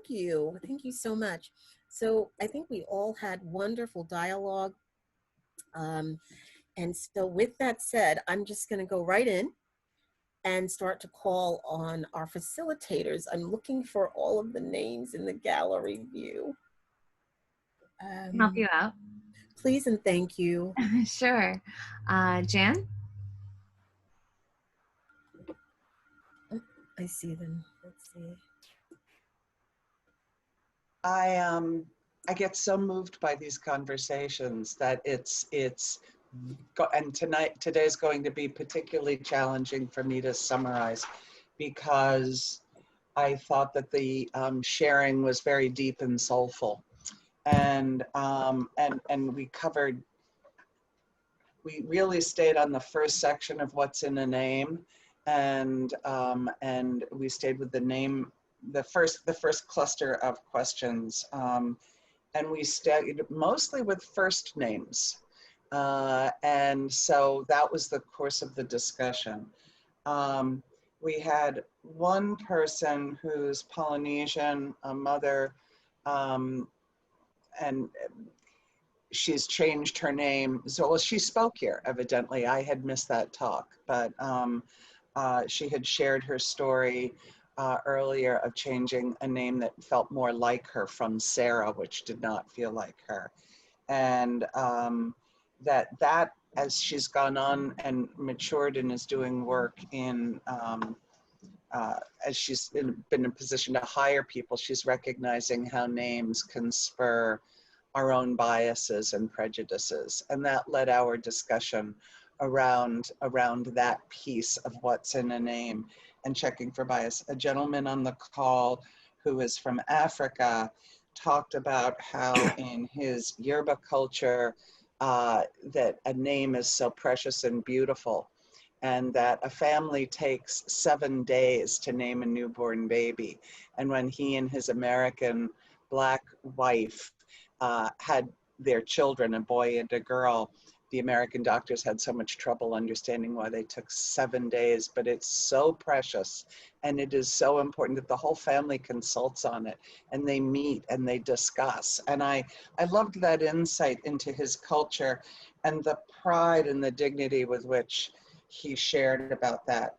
thank you. Thank you so much. So I think we all had wonderful dialogue. Um, and so with that said, I'm just going to go right in and start to call on our facilitators. I'm looking for all of the names in the gallery view. Help you out. Please and thank you. Sure. Jan? I see them. Let's see. I get so moved by these conversations that and today's going to be particularly challenging for me to summarize because I thought that the sharing was very deep and soulful, and we really stayed on the first section of what's in a name, and we stayed with the name, the first cluster of questions, and we stayed mostly with first names, and so that was the course of the discussion. We had one person who's Polynesian, a mother, and she's changed her name. So, well, she spoke here, evidently. I had missed that talk, but she had shared her story earlier of changing a name that felt more like her from Sarah, which did not feel like her. And that as she's gone on and matured and is doing work in, as she's been in a position to hire people, she's recognizing how names can spur our own biases and prejudices. And that led our discussion around that piece of what's in a name and checking for bias. A gentleman on the call who is from Africa talked about how in his Yoruba culture that a name is so precious and beautiful, and that a family takes 7 days to name a newborn baby. And when he and his American Black wife had their children, a boy and a girl, the American doctors had so much trouble understanding why they took 7 days, but it's so precious and it is so important that the whole family consults on it and they meet and they discuss. And I loved that insight into his culture and the pride and the dignity with which he shared about that.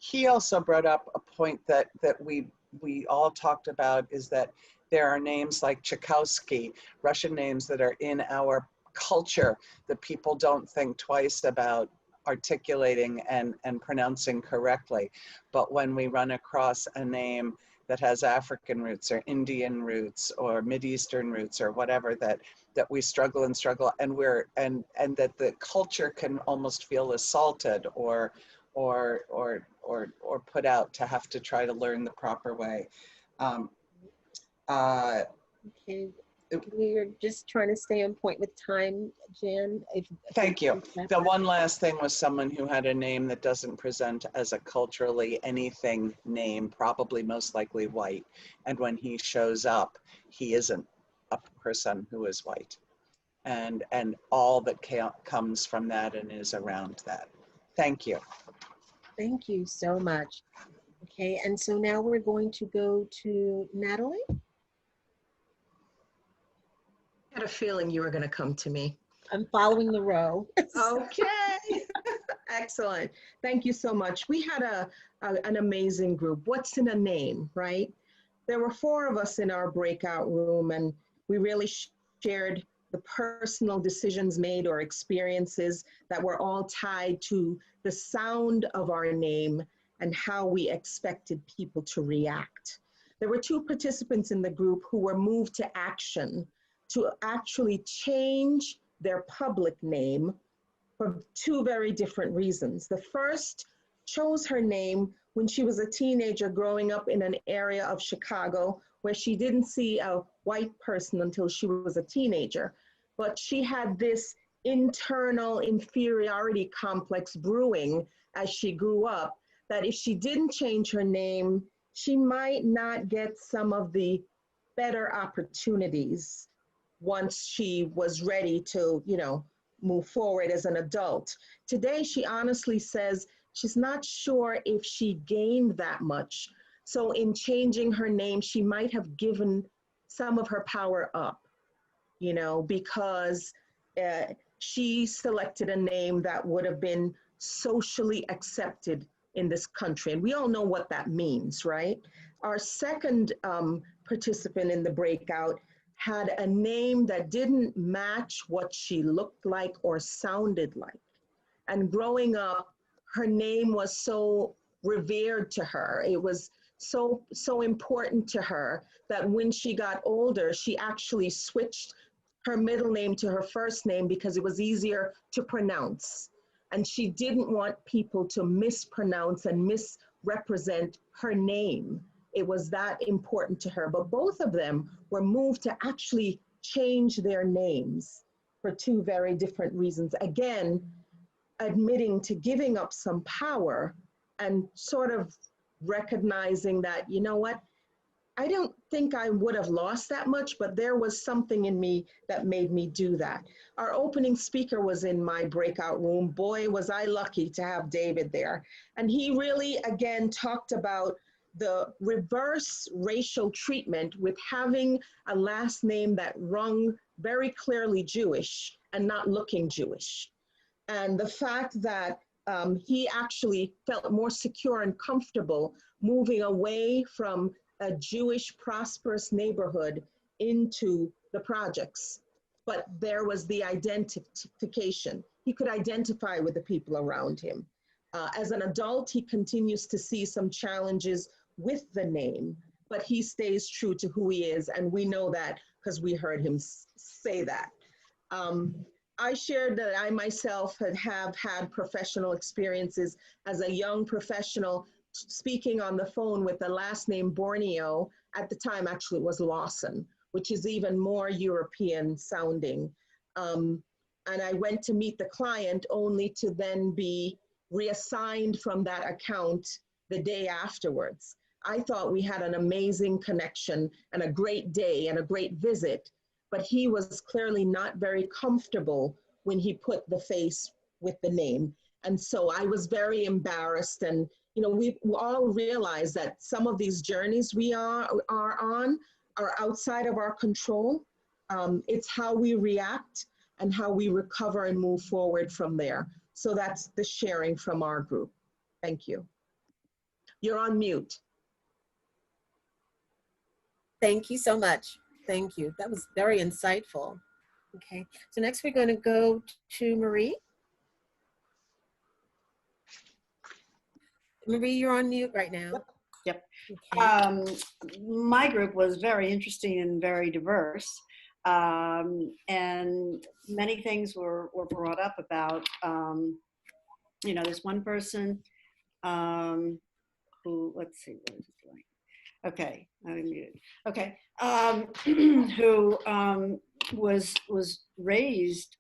He also brought up a point that we all talked about, is that there are names like Tchaikovsky, Russian names that are in our culture that people don't think twice about articulating and pronouncing correctly. But when we run across a name that has African roots or Indian roots or Mideastern roots or whatever, that we struggle and that the culture can almost feel assaulted or put out to have to try to learn the proper way. Okay, we're just trying to stay on point with time, Jan. Thank you. The one last thing was someone who had a name that doesn't present as a culturally anything name, probably most likely white. And when he shows up, he isn't a person who is white. And all that comes from that and is around that. Thank you. Thank you so much. Okay, and so now we're going to go to Natalie. I had a feeling you were going to come to me. I'm following the row. Okay. Excellent. Thank you so much. We had an amazing group. What's in a name, right? There were 4 of us in our breakout room, and we really shared the personal decisions made or experiences that were all tied to the sound of our name and how we expected people to react. There were 2 participants in the group who were moved to action to actually change their public name for 2 very different reasons. The first chose her name when she was a teenager growing up in an area of Chicago where she didn't see a white person until she was a teenager. But she had this internal inferiority complex brewing as she grew up, that if she didn't change her name, she might not get some of the better opportunities once she was ready to, move forward as an adult. Today, she honestly says she's not sure if she gained that much So in changing her name, she might have given some of her power up, because she selected a name that would have been socially accepted in this country. And we all know what that means, right? Our second participant in the breakout had a name that didn't match what she looked like or sounded like. And growing up, her name was so revered to her. It was so important to her that when she got older, she actually switched her middle name to her first name because it was easier to pronounce. And she didn't want people to mispronounce and misrepresent her name. It was that important to her. But both of them were moved to actually change their names for two very different reasons. Again, admitting to giving up some power and sort of recognizing that, you know what, I don't think I would have lost that much, but there was something in me that made me do that. Our opening speaker was in my breakout room. Boy, was I lucky to have David there. And he really, again, talked about the reverse racial treatment with having a last name that rung very clearly Jewish and not looking Jewish. And the fact that he actually felt more secure and comfortable moving away from a Jewish prosperous neighborhood into the projects. But there was the identification. He could identify with the people around him. As an adult, he continues to see some challenges with the name, but he stays true to who he is. And we know that because we heard him say that. I shared that I myself have had professional experiences as a young professional speaking on the phone with the last name Borneo. At the time, actually, it was Lawson, which is even more European sounding. And I went to meet the client only to then be reassigned from that account the day afterwards. I thought we had an amazing connection and a great day and a great visit, but he was clearly not very comfortable when he put the face with the name. And so I was very embarrassed. And we all realize that some of these journeys we are on are outside of our control. It's how we react and how we recover and move forward from there. So that's the sharing from our group. Thank you. You're on mute. Thank you so much. Thank you. That was very insightful. Okay, so next we're going to go to Marie. Marie, you're on mute right now. Yep. Okay. My group was very interesting and very diverse. And many things were brought up about, there's one person who, let's see, what is it doing? Okay, I'm muted. Okay, who was raised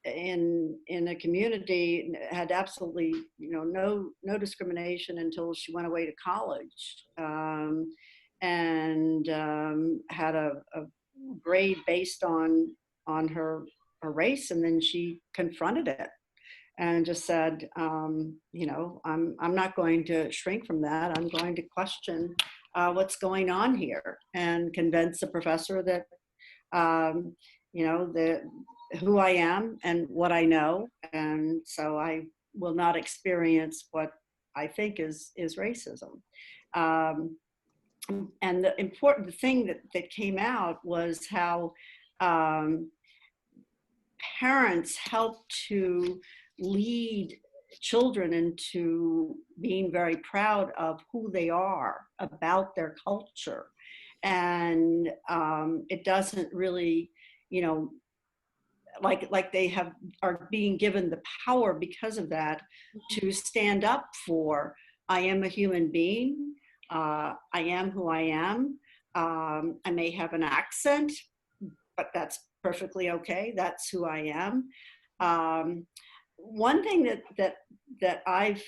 in a community, had absolutely no discrimination until she went away to college, and had a grade based on her race, and then she confronted it and just said, I'm not going to shrink from that. I'm going to question what's going on here, and convince the professor that, who I am and what I know. And so I will not experience what I think is racism. And the important thing that came out was how parents help to lead children into being very proud of who they are, about their culture. And it doesn't really, like they are being given the power because of that to stand up for, I am a human being, I am who I am, I may have an accent, but that's perfectly okay, that's who I am. One thing that I've,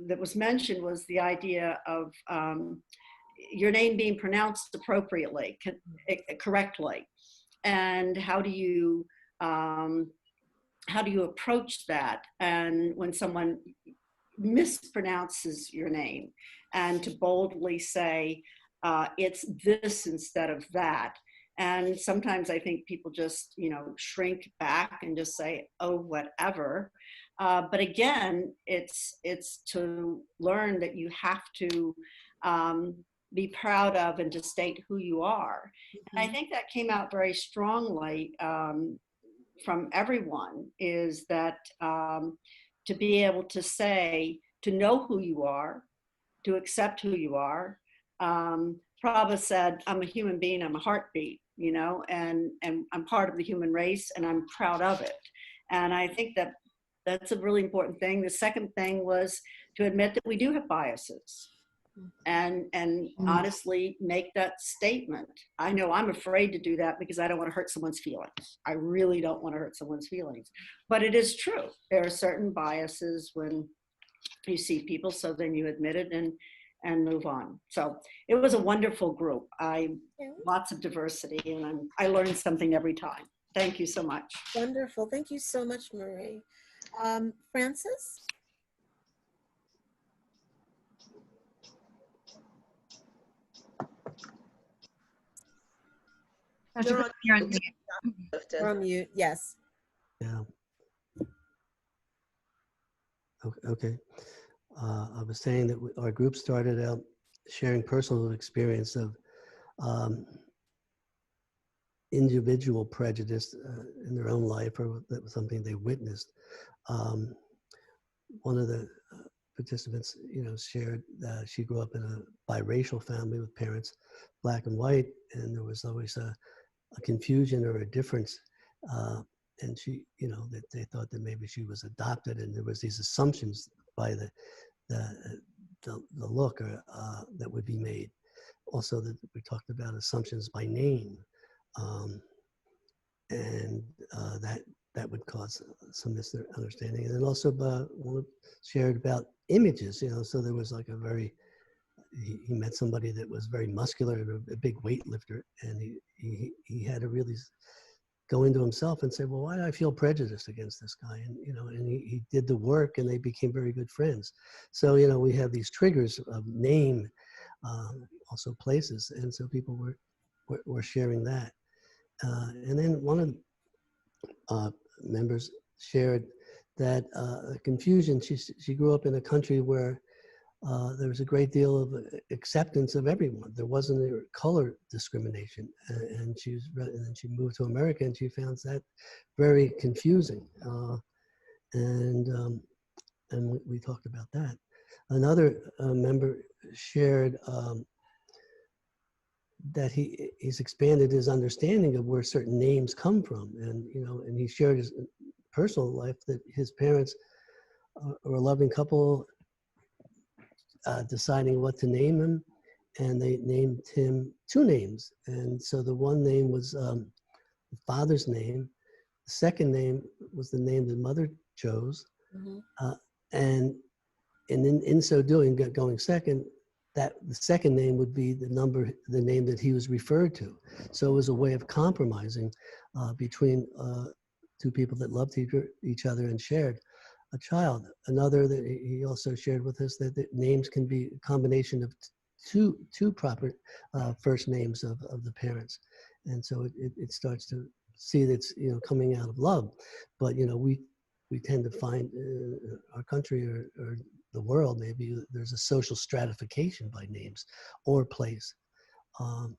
that was mentioned was the idea of your name being pronounced appropriately, correctly. And how do you approach that? And when someone, mispronounces your name, and to boldly say it's this instead of that. And sometimes I think people just, shrink back and just say, oh, whatever. But again, it's to learn that you have to be proud of and to state who you are. And I think that came out very strongly from everyone, is that to be able to say, to know who you are, to accept who you are. Prabha said, I'm a human being, I'm a heartbeat, and I'm part of the human race, and I'm proud of it. And I think that that's a really important thing. The second thing was to admit that we do have biases, and honestly make that statement. I know I'm afraid to do that because I don't want to hurt someone's feelings. I really don't want to hurt someone's feelings. But it is true. There are certain biases when you see people, so then you admit it and move on. So it was a wonderful group. Lots of diversity, and I learned something every time. Thank you so much. Wonderful. Thank you so much, Marie. Francis? Dr. Cook, you're on mute. You're on mute, yes. Yeah. Okay. I was saying that our group started out sharing personal experience of individual prejudice in their own life, or that was something they witnessed. One of the participants, shared that she grew up in a biracial family with parents, black and white, and there was always a confusion or a difference. And she, that they thought that maybe she was adopted, and there was these assumptions by the look that would be made. Also, that we talked about assumptions by name, and that would cause some misunderstanding. And then also, one shared about images. So there was like he met somebody that was very muscular and a big weightlifter, and he had to really go into himself and say, well, why do I feel prejudiced against this guy? And, and he did the work, and they became very good friends. So, we have these triggers of name, also places. And so people were sharing that. And then one of the members shared that confusion. She grew up in a country where there was a great deal of acceptance of everyone. There wasn't a color discrimination, and then she moved to America, and she found that very confusing. And we talked about that. Another member shared that he's expanded his understanding of where certain names come from, and and he shared his personal life that his parents are a loving couple. Deciding what to name him, and they named him two names. And so the one name was the father's name. The second name was the name the mother chose. Mm-hmm. And in so doing, going second, that the second name would be the name that he was referred to. So it was a way of compromising between two people that loved each other and shared a child. Another that he also shared with us, that names can be a combination of two proper first names of the parents. And so it starts to see that it's coming out of love. But we tend to find our country or the world, maybe there's a social stratification by names or place. And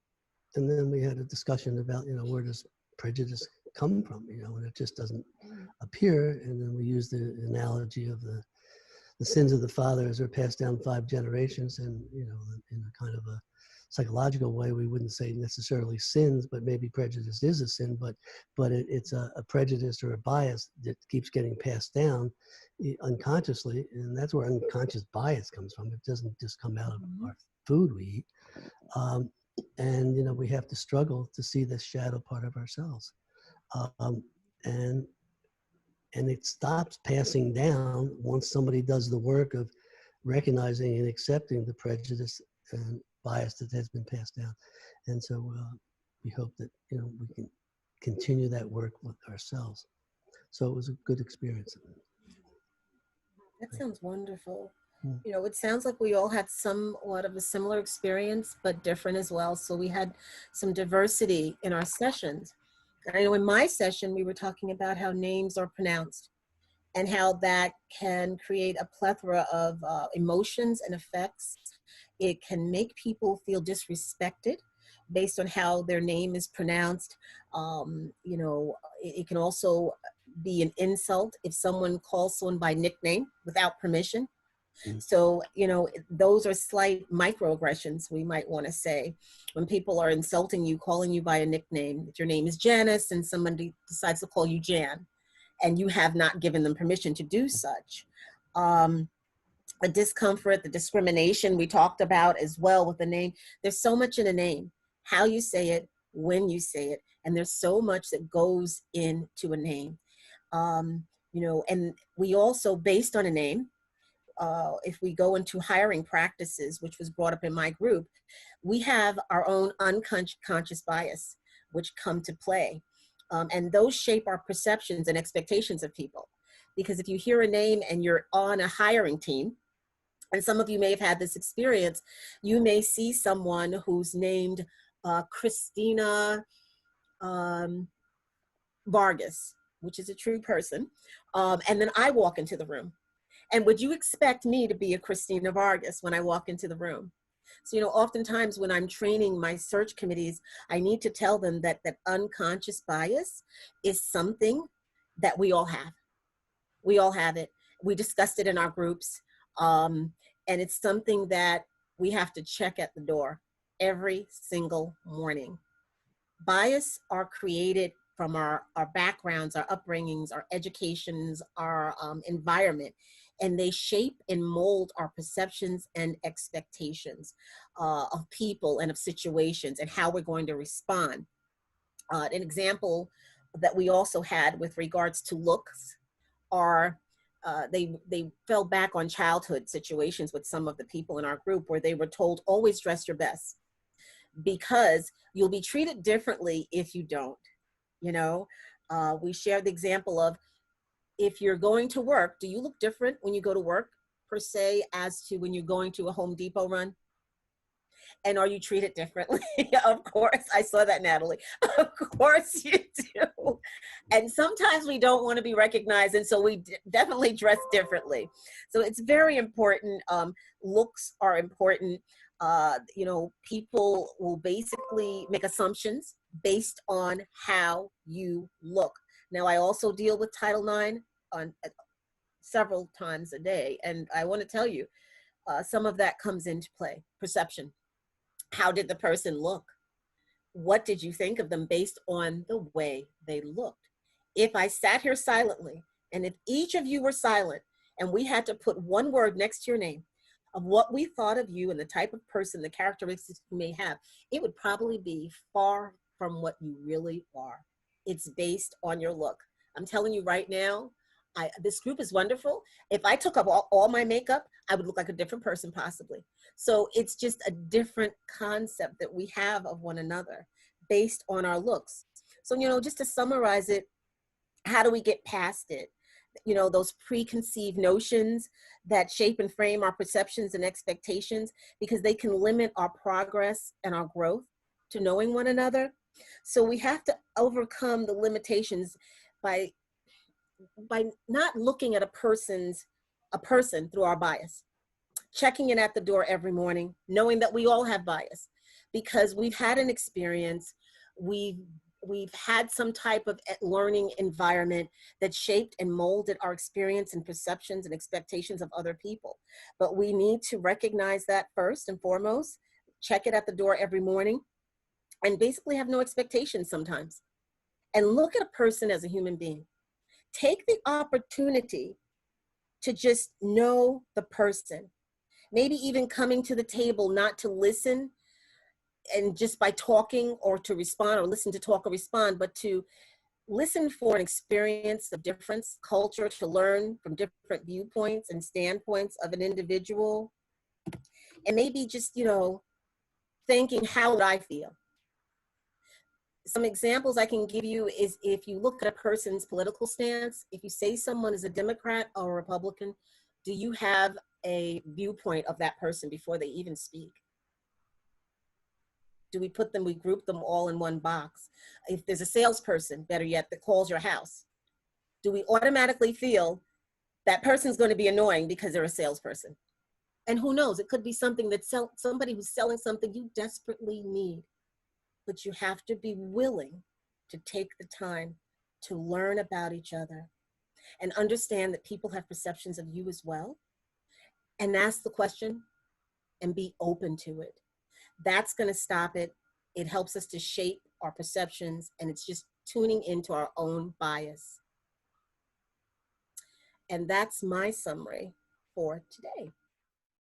then we had a discussion about where does prejudice come from, and it just doesn't appear. And then we use the analogy of the sins of the fathers are passed down 5 generations, and in a kind of a psychological way, we wouldn't say necessarily sins, but maybe prejudice is a sin, but it's a prejudice or a bias that keeps getting passed down unconsciously, and that's where unconscious bias comes from. It doesn't just come out of our food we eat. And we have to struggle to see this shadow part of ourselves. And it stops passing down once somebody does the work of recognizing and accepting the prejudice and bias that has been passed down. And so we hope that we can continue that work with ourselves. So it was a good experience. That sounds wonderful. Mm. You know, it sounds like we all had somewhat of a similar experience, but different as well. So we had some diversity in our sessions. I know in my session, we were talking about how names are pronounced and how that can create a plethora of emotions and effects. It can make people feel disrespected based on how their name is pronounced. You know, it can also be an insult if someone calls someone by nickname without permission. Mm. So, you know, those are slight microaggressions, we might want to say, when people are insulting you, calling you by a nickname. If your name is Janice and somebody decides to call you Jan, and you have not given them permission to do such. The discomfort, the discrimination we talked about as well with the name. There's so much in a name, how you say it, when you say it, and there's so much that goes into a name. You know, and we also, based on a name, if we go into hiring practices, which was brought up in my group, we have our own unconscious bias, which come to play. And those shape our perceptions and expectations of people. Because if you hear a name and you're on a hiring team, and some of you may have had this experience, you may see someone who's named Christina Vargas, which is a true person. And then I walk into the room. And would you expect me to be a Christina Vargas when I walk into the room? So, you know, oftentimes when I'm training my search committees, I need to tell them that that unconscious bias is something that we all have. We all have it. We discussed it in our groups. And it's something that we have to check at the door every single morning. Bias are created from our backgrounds, our upbringings, our educations, our environment, and they shape and mold our perceptions and expectations of people and of situations and how we're going to respond. An example that we also had with regards to looks are they fell back on childhood situations with some of the people in our group where they were told, always dress your best, because you'll be treated differently if you don't. You know, we shared the example of, if you're going to work, do you look different when you go to work per se as to when you're going to a Home Depot run? And are you treated differently? Of course, I saw that, Natalie. Of course you do. And sometimes we don't want to be recognized, and so we definitely dress differently. So it's very important. Looks are important. You know, people will basically make assumptions based on how you look. Now, I also deal with Title IX on several times a day, and I want to tell you, some of that comes into play. Perception. How did the person look? What did you think of them based on the way they looked? If I sat here silently, and if each of you were silent, and we had to put one word next to your name of what we thought of you and the type of person, the characteristics you may have, it would probably be far from what you really are. It's based on your look. I'm telling you right now, this group is wonderful. If I took up all my makeup, I would look like a different person possibly. So it's just a different concept that we have of one another based on our looks. So, you know, just to summarize it, how do we get past it? You know, those preconceived notions that shape and frame our perceptions and expectations, because they can limit our progress and our growth to knowing one another. So we have to overcome the limitations by not looking at a person through our bias, checking it at the door every morning, knowing that we all have bias because we've had an experience, we've had some type of learning environment that shaped and molded our experience and perceptions and expectations of other people. But we need to recognize that first and foremost, check it at the door every morning, and basically have no expectations sometimes. And look at a person as a human being. Take the opportunity to just know the person. Maybe even coming to the table, not to listen and just by talking or to respond, or listen to talk or respond, but to listen for an experience of difference, culture, to learn from different viewpoints and standpoints of an individual. And maybe just, you know, thinking, how would I feel? Some examples I can give you is, if you look at a person's political stance, if you say someone is a Democrat or a Republican, Do you have a viewpoint of that person before they even speak? Do we put them, we group them all in one box? If there's a salesperson, better yet, that calls your house, do we automatically feel that person's going to be annoying because they're a salesperson? And who knows, it could be something that somebody who's selling something you desperately need. But you have to be willing to take the time to learn about each other and understand that people have perceptions of you as well. And ask the question and be open to it. That's going to stop it. It helps us to shape our perceptions, and it's just tuning into our own bias. And that's my summary for today.